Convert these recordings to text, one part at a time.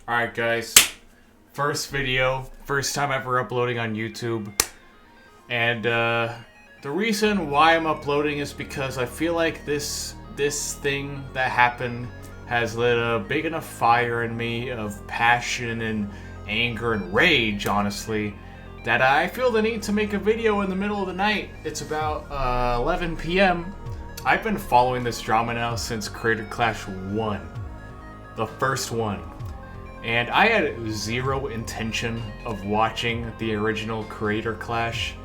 Alright guys, first video, first time ever uploading on YouTube, and the reason why I'm uploading is because I feel like this thing that happened has lit a big enough fire in me of passion and anger and rage, honestly, that I feel the need to make a video in the middle of the night. It's about 11 p.m. I've been following this drama now since Creator Clash 1, the first one. And I had zero intention of watching the original Creator Clash.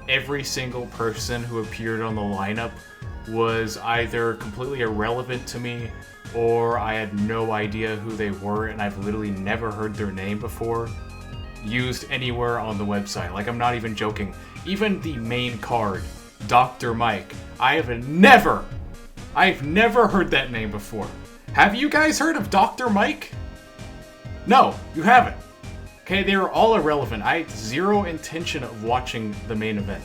Every single person who appeared on the lineup was either completely irrelevant to me, or I had no idea who they were, and I've literally never heard their name before used anywhere on the website. Like, I'm not even joking. Even the main card, Dr. Mike, I've never heard that name before. Have you guys heard of Dr. Mike? No, you haven't. Okay, they were all irrelevant. I had zero intention of watching the main event.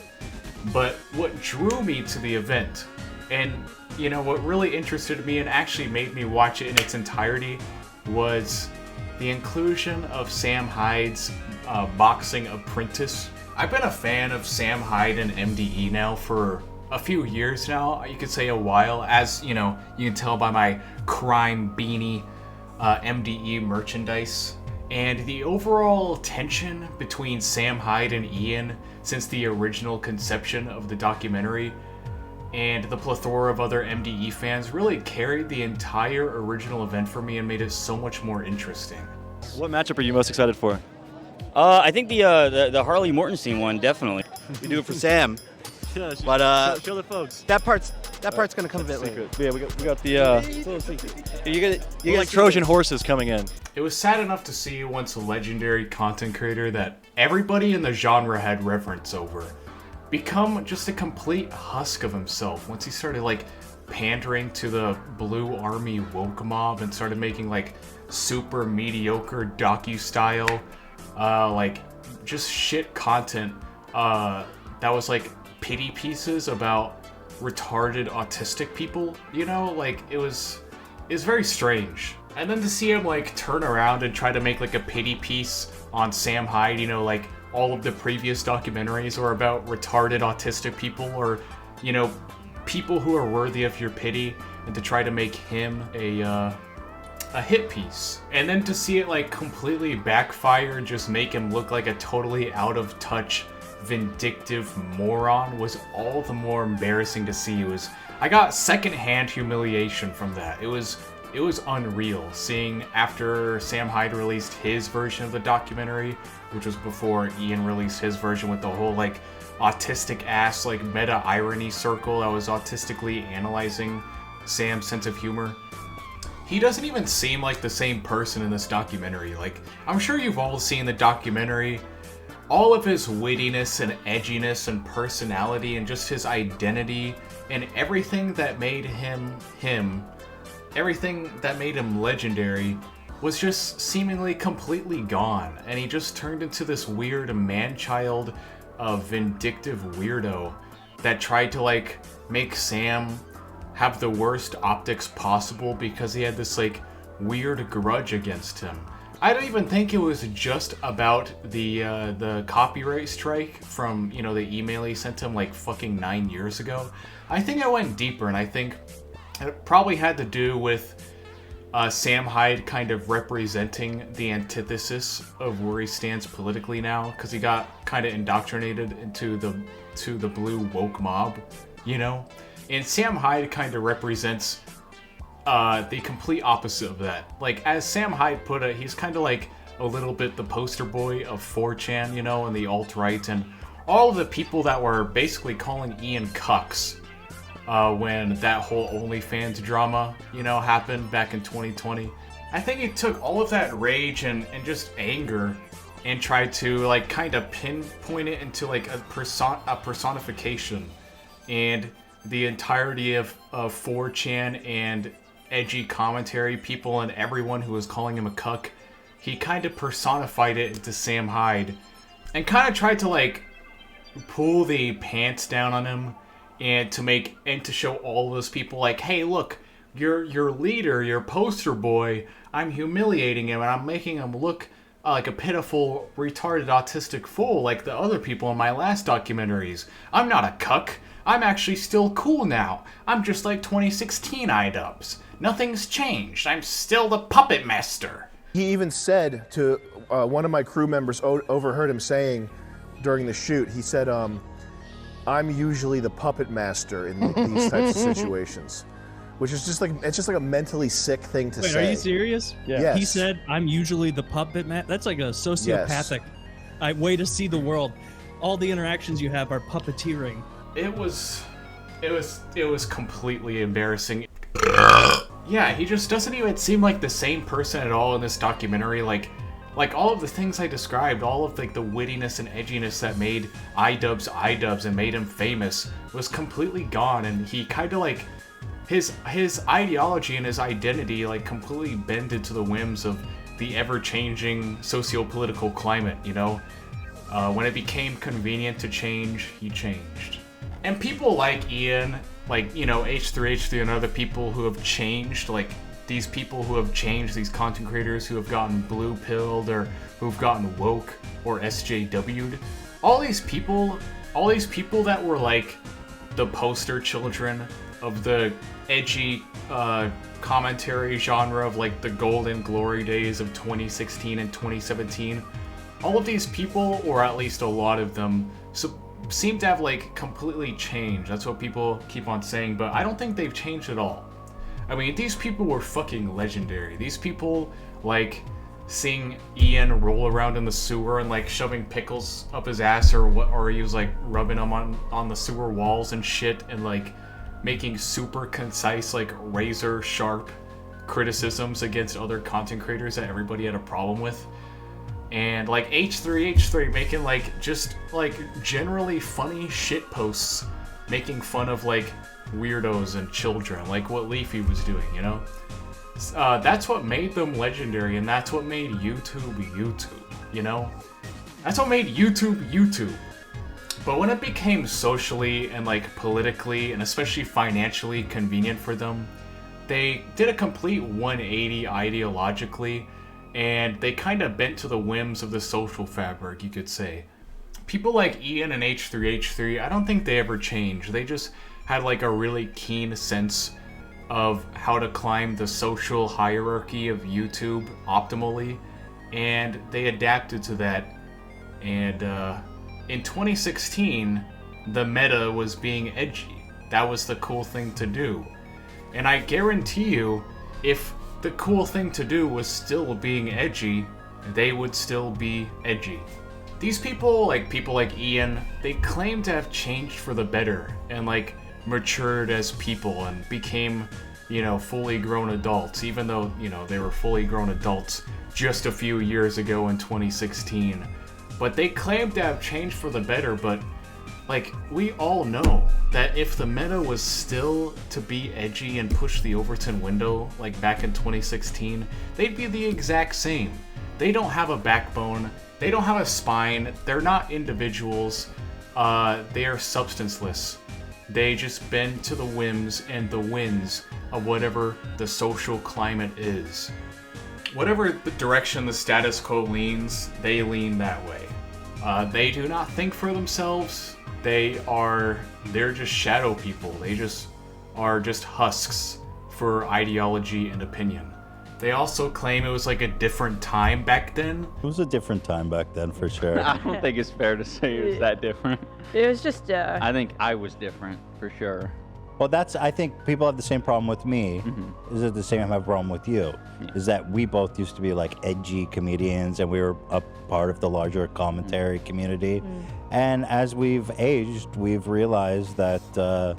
But what drew me to the event, and you know, what really interested me and actually made me watch it in its entirety, was the inclusion of Sam Hyde's boxing apprentice. I've been a fan of Sam Hyde and MDE now for a few years now. You could say a while, as you know, you can tell by my crime beanie MDE merchandise. And the overall tension between Sam Hyde and Ian since the original conception of the documentary, and the plethora of other MDE fans, really carried the entire original event for me and made it so much more interesting. What matchup are you most excited for? I think the Harley Mortensen one, definitely. We do it for Sam. Yeah, But show the folks. that part's gonna come a bit later. Yeah, we got the You like guys Trojan horses coming in. It was sad enough to see once a legendary content creator that everybody in the genre had reverence over become just a complete husk of himself once he started like pandering to the Blue Army woke mob and started making like super mediocre docu-style like just shit content that was like pity pieces about retarded autistic people, you know, like it was very strange. And then to see him like turn around and try to make like a pity piece on Sam Hyde, you know, like all of the previous documentaries are about retarded autistic people, or you know, people who are worthy of your pity, and to try to make him a hit piece. And then to see it like completely backfire and just make him look like a totally out of touch vindictive moron was all the more embarrassing to see. I got secondhand humiliation from that. It was unreal seeing after Sam Hyde released his version of the documentary, which was before Ian released his version with the whole like autistic ass like meta irony circle that was autistically analyzing Sam's sense of humor. He doesn't even seem like the same person in this documentary. Like, I'm sure you've all seen the documentary. All of his wittiness and edginess and personality and just his identity and everything that made him him, everything that made him legendary, was just seemingly completely gone. And he just turned into this weird man-child vindictive weirdo that tried to like make Sam have the worst optics possible because he had this like weird grudge against him. I don't even think it was just about the copyright strike from, you know, the email he sent him like fucking 9 years ago. I think I went deeper, and I think it probably had to do with Sam Hyde kind of representing the antithesis of where he stands politically now, because he got kind of indoctrinated into the blue woke mob, you know? And Sam Hyde kind of represents the complete opposite of that. Like, as Sam Hyde put it, he's kind of like a little bit the poster boy of 4chan, you know, and the alt-right, and all of the people that were basically calling Ian cucks when that whole OnlyFans drama, you know, happened back in 2020. I think he took all of that rage and just anger and tried to like kind of pinpoint it into like a personification, and the entirety of 4chan and edgy commentary people and everyone who was calling him a cuck, he kind of personified it into Sam Hyde and kind of tried to like pull the pants down on him and to show all those people like, hey, look, your leader, your poster boy, I'm humiliating him and I'm making him look like a pitiful, retarded, autistic fool like the other people in my last documentaries. I'm not a cuck. I'm actually still cool now. I'm just like 2016 IDubbbz. Nothing's changed. I'm still the puppet master. He even said to one of my crew members, overheard him saying during the shoot, he said, I'm usually the puppet master in these types of situations. Which is just like, it's just like a mentally sick thing to say. Wait, are you serious? Yeah. Yes. He said, I'm usually the puppet man. That's like a sociopathic way to see the world. All the interactions you have are puppeteering. It was completely embarrassing. Yeah, he just doesn't even seem like the same person at all in this documentary. Like all of the things I described, all of like the wittiness and edginess that made IDubbbz and made him famous was completely gone, and he kind of like his ideology and his identity like completely bended to the whims of the ever-changing socio-political climate, you know? When it became convenient to change, he changed. And people like Ian, like, you know, H3H3 and other people who have changed, like these people who have changed, these content creators who have gotten blue-pilled or who've gotten woke or SJW'd, all these people that were like the poster children of the edgy commentary genre of like the golden glory days of 2016 and 2017, all of these people, or at least a lot of them, seem to have like completely changed. That's what people keep on saying, but I don't think they've changed at all. I mean, these people were fucking legendary. These people, like, seeing Ian roll around in the sewer and like shoving pickles up his ass, or he was like rubbing them on the sewer walls and shit, and like making super concise, like razor sharp criticisms against other content creators that everybody had a problem with. And like H3H3 making like just like generally funny shit posts, making fun of like weirdos and children, like what Leafy was doing, you know? That's what made them legendary, and that's what made YouTube, you know? That's what made YouTube. But when it became socially and like politically and especially financially convenient for them, they did a complete 180 ideologically, and they kind of bent to the whims of the social fabric, you could say. People like Ian and H3H3, I don't think they ever changed. They just had like a really keen sense of how to climb the social hierarchy of YouTube optimally, and they adapted to that. And in 2016, the meta was being edgy. That was the cool thing to do. And I guarantee you, if the cool thing to do was still being edgy, they would still be edgy. These people like Ian, they claim to have changed for the better and like matured as people and became, you know, fully grown adults, even though, you know, they were fully grown adults just a few years ago in 2016. But they claim to have changed for the better, but like, we all know that if the meta was still to be edgy and push the Overton window, like back in 2016, they'd be the exact same. They don't have a backbone, they don't have a spine, they're not individuals, they are substanceless. They just bend to the whims and the winds of whatever the social climate is. Whatever the direction the status quo leans, they lean that way. They do not think for themselves. They're just shadow people. They just are just husks for ideology and opinion. They also claim it was like a different time back then. It was a different time back then, for sure. I don't think it's fair to say it was that different. It was just, I think I was different, for sure. Well, I think people have the same problem with me. Is it the same have a problem with you? Yeah. Is that we both used to be like edgy comedians and we were a part of the larger commentary community. And as we've aged, we've realized that,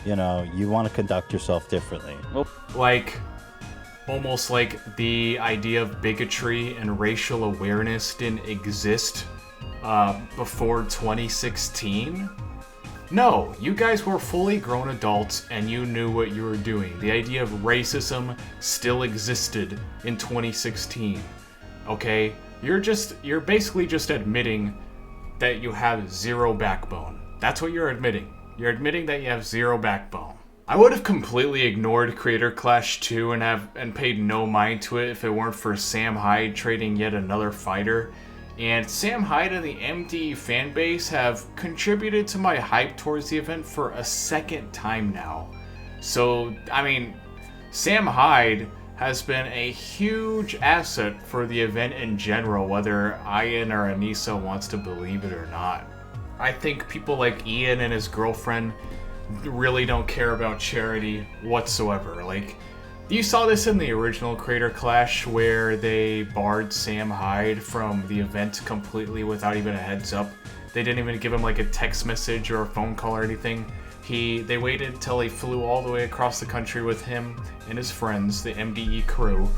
you know, you want to conduct yourself differently. Like, almost like the idea of bigotry and racial awareness didn't exist before 2016. No, you guys were fully grown adults and you knew what you were doing. The idea of racism still existed in 2016. Okay? You're basically just admitting that you have zero backbone. That's what you're admitting. You're admitting that you have zero backbone. I would have completely ignored Creator Clash 2 and paid no mind to it if it weren't for Sam Hyde trading yet another fighter. And Sam Hyde and the MDE fanbase have contributed to my hype towards the event for a second time now. So, I mean, Sam Hyde has been a huge asset for the event in general, whether Ian or Anissa wants to believe it or not. I think people like Ian and his girlfriend really don't care about charity whatsoever. Like, you saw this in the original Creator Clash where they barred Sam Hyde from the event completely without even a heads up. They didn't even give him like a text message or a phone call or anything. They waited till he flew all the way across the country with him and his friends, the MDE crew.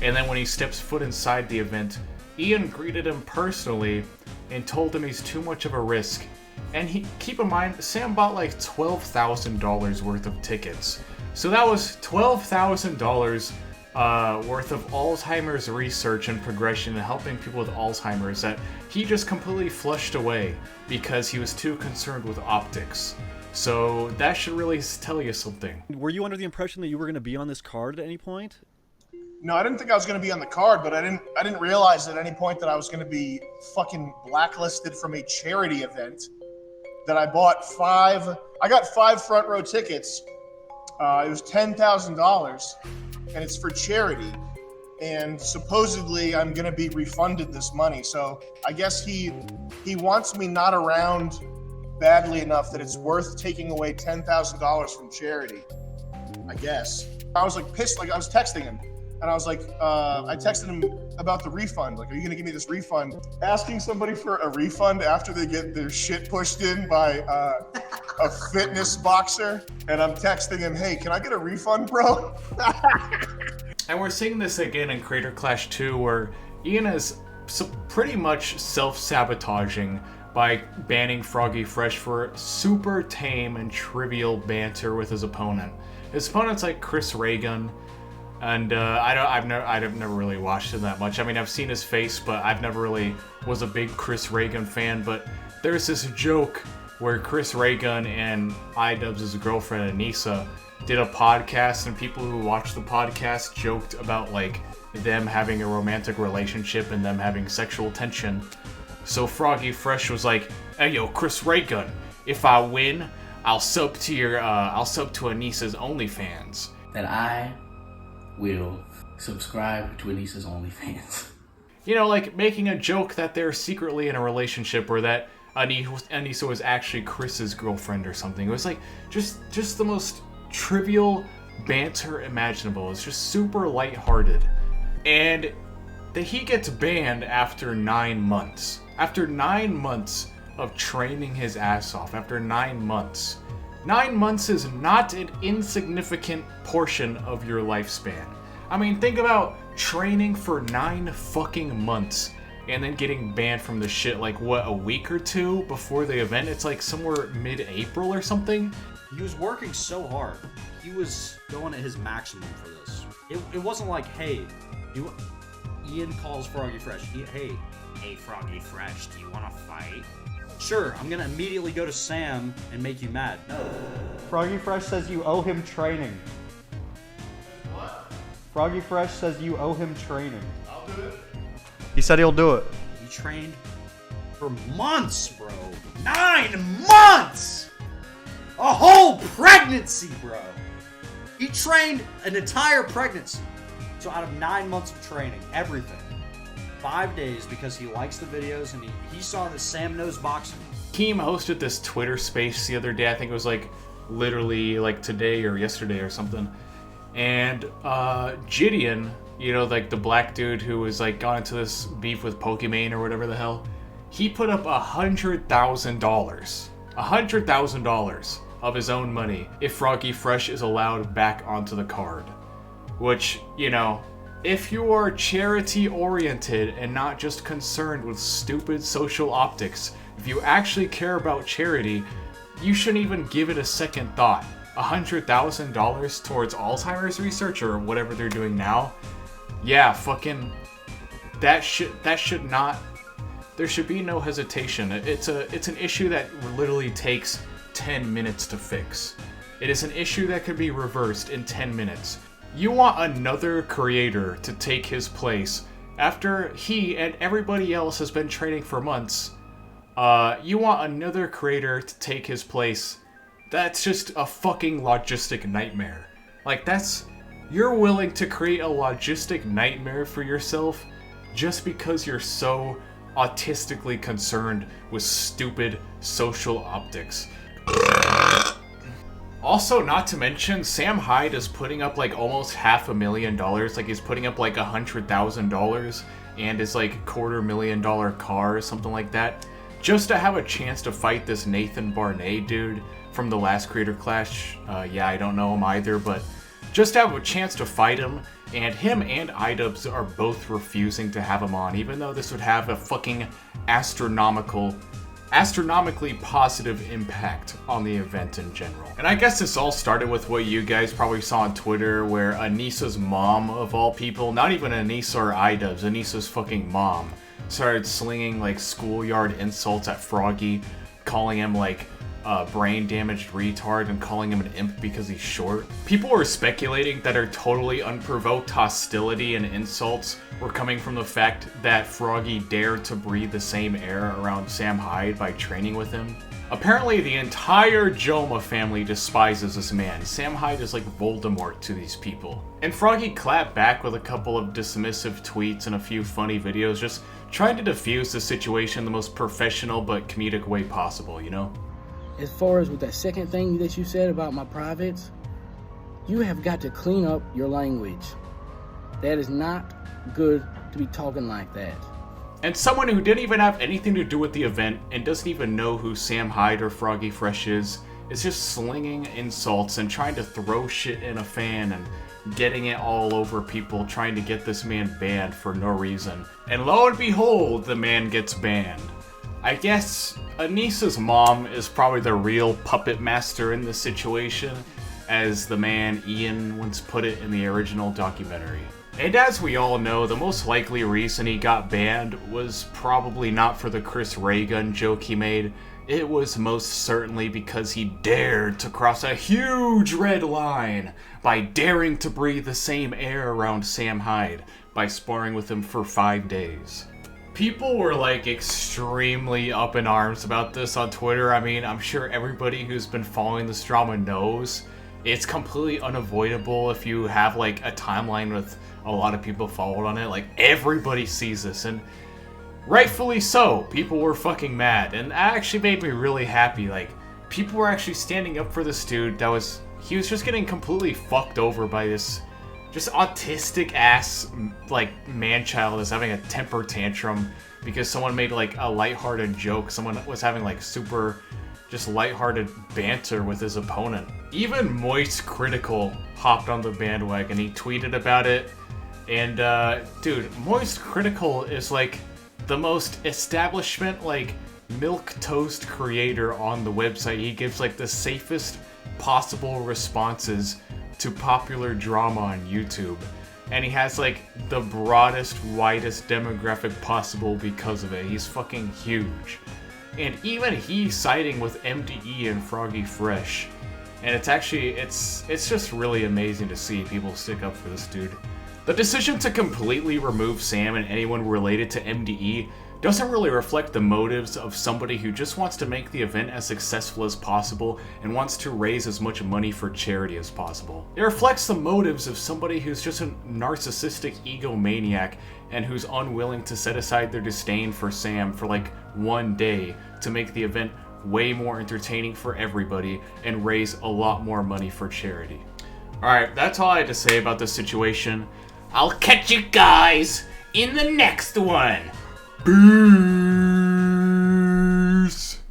And then when he steps foot inside the event, Ian greeted him personally and told him he's too much of a risk. And keep in mind, Sam bought like $12,000 worth of tickets. So that was $12,000 worth of Alzheimer's research and progression and helping people with Alzheimer's that he just completely flushed away because he was too concerned with optics. So that should really tell you something. Were you under the impression that you were going to be on this card at any point? No, I didn't think I was going to be on the card, but I didn't realize at any point that I was going to be fucking blacklisted from a charity event. That I got 5 front row tickets. It was $10,000, and it's for charity. And supposedly I'm going to be refunded this money. So I guess he wants me not around badly enough that it's worth taking away $10,000 from charity. I guess. I was like pissed. Like I was texting him, and I was like, I texted him about the refund. Like, are you going to give me this refund? Asking somebody for a refund after they get their shit pushed in by a fitness boxer. And I'm texting him, hey, can I get a refund, bro? And we're seeing this again in Creator Clash 2 where Ian is pretty much self-sabotaging by banning Froggy Fresh for super tame and trivial banter with his opponent. His opponent's like Chris Reagan. And I've never really watched him that much. I mean, I've seen his face, but I've never really was a big Chris Reagan fan. But there's this joke where Chris Reagan and IDubbbz' girlfriend Anissa did a podcast, and people who watched the podcast joked about like them having a romantic relationship and them having sexual tension. So Froggy Fresh was like, "Hey yo, Chris Reagan, if I win, I'll sub to Anissa's OnlyFans." That I will subscribe to Anissa's OnlyFans. You know, like making a joke that they're secretly in a relationship or that Anissa was actually Chris's girlfriend or something. It was like just the most trivial banter imaginable. It's just super lighthearted. And he gets banned after 9 months. After 9 months of training his ass off. After 9 months. 9 months is not an insignificant portion of your lifespan. I mean, think about training for 9 fucking months and then getting banned from the shit like, what, a week or two before the event? It's like somewhere mid-April or something. He was working so hard. He was going at his maximum for this. It wasn't like, hey, Ian calls Froggy Fresh. Hey, Froggy Fresh, do you want to fight? Sure, I'm gonna immediately go to Sam and make you mad. No. Froggy Fresh says you owe him training. What? Froggy Fresh says you owe him training. I'll do it. He said he'll do it. He trained for months, bro. 9 months! A whole pregnancy, bro. He trained an entire pregnancy. So out of 9 months of training, everything. 5 days because he likes the videos and he saw that Sam knows boxing. Keem hosted this Twitter space the other day. I think it was like literally like today or yesterday or something. And Gideon, you know, like the black dude who was like got into this beef with Pokimane or whatever the hell, he put up $100,000. $100,000 of his own money if Froggy Fresh is allowed back onto the card. Which, you know, if you are charity-oriented and not just concerned with stupid social optics, if you actually care about charity, you shouldn't even give it a second thought. $100,000 towards Alzheimer's research or whatever they're doing now? Yeah, fucking... That should not... There should be no hesitation. It's an issue that literally takes 10 minutes to fix. It is an issue that can be reversed in 10 minutes. You want another creator to take his place after he and everybody else has been training for months. You want another creator to take his place. That's just a fucking logistic nightmare. Like, you're willing to create a logistic nightmare for yourself just because you're so autistically concerned with stupid social optics. Also, not to mention, Sam Hyde is putting up like almost $500,000. Like, he's putting up like $100,000 and his like $250,000 car or something like that, just to have a chance to fight this Nathan Barnett dude from the last Creator Clash. Yeah, I don't know him either, but just to have a chance to fight him. And him and IDubbbz are both refusing to have him on, even though this would have a fucking astronomically positive impact on the event in general. And I guess this all started with what you guys probably saw on Twitter, where Anissa's mom, of all people, not even Anissa or IDubbbz, Anissa's fucking mom, started slinging like schoolyard insults at Froggy, calling him like a brain-damaged retard and calling him an imp because he's short. People were speculating that her totally unprovoked hostility and insults were coming from the fact that Froggy dared to breathe the same air around Sam Hyde by training with him. Apparently, the entire Joma family despises this man. Sam Hyde is like Voldemort to these people. And Froggy clapped back with a couple of dismissive tweets and a few funny videos, just trying to defuse the situation in the most professional but comedic way possible, you know? As far as with that second thing that you said about my privates, you have got to clean up your language. That is not good to be talking like that. And someone who didn't even have anything to do with the event and doesn't even know who Sam Hyde or Froggy Fresh is just slinging insults and trying to throw shit in a fan and getting it all over people, trying to get this man banned for no reason. And lo and behold, the man gets banned. I guess Anissa's mom is probably the real puppet master in this situation, as the man Ian once put it in the original documentary. And as we all know, the most likely reason he got banned was probably not for the Chris Ray gun joke he made. It was most certainly because he dared to cross a huge red line by daring to breathe the same air around Sam Hyde by sparring with him for 5 days. People were like extremely up in arms about this on Twitter. I mean, I'm sure everybody who's been following this drama knows it's completely unavoidable if you have like a timeline with a lot of people followed on it. Like, everybody sees this, and rightfully so. People were fucking mad, and that actually made me really happy. Like, people were actually standing up for this dude he was just getting completely fucked over by this just autistic ass like man-child is having a temper tantrum because someone made like a lighthearted joke. Someone was having like super just lighthearted banter with his opponent. Even Moist Critical hopped on the bandwagon. He tweeted about it. And dude, Moist Critical is like the most establishment like milk toast creator on the website. He gives like the safest possible responses to popular drama on YouTube, and he has like the broadest, widest demographic possible because of it. He's fucking huge, and even he's siding with MDE and Froggy Fresh, and it's just really amazing to see people stick up for this dude. The decision to completely remove Sam and anyone related to MDE doesn't really reflect the motives of somebody who just wants to make the event as successful as possible and wants to raise as much money for charity as possible. It reflects the motives of somebody who's just a narcissistic egomaniac and who's unwilling to set aside their disdain for Sam for like 1 day to make the event way more entertaining for everybody and raise a lot more money for charity. Alright, that's all I had to say about this situation. I'll catch you guys in the next one. Boo!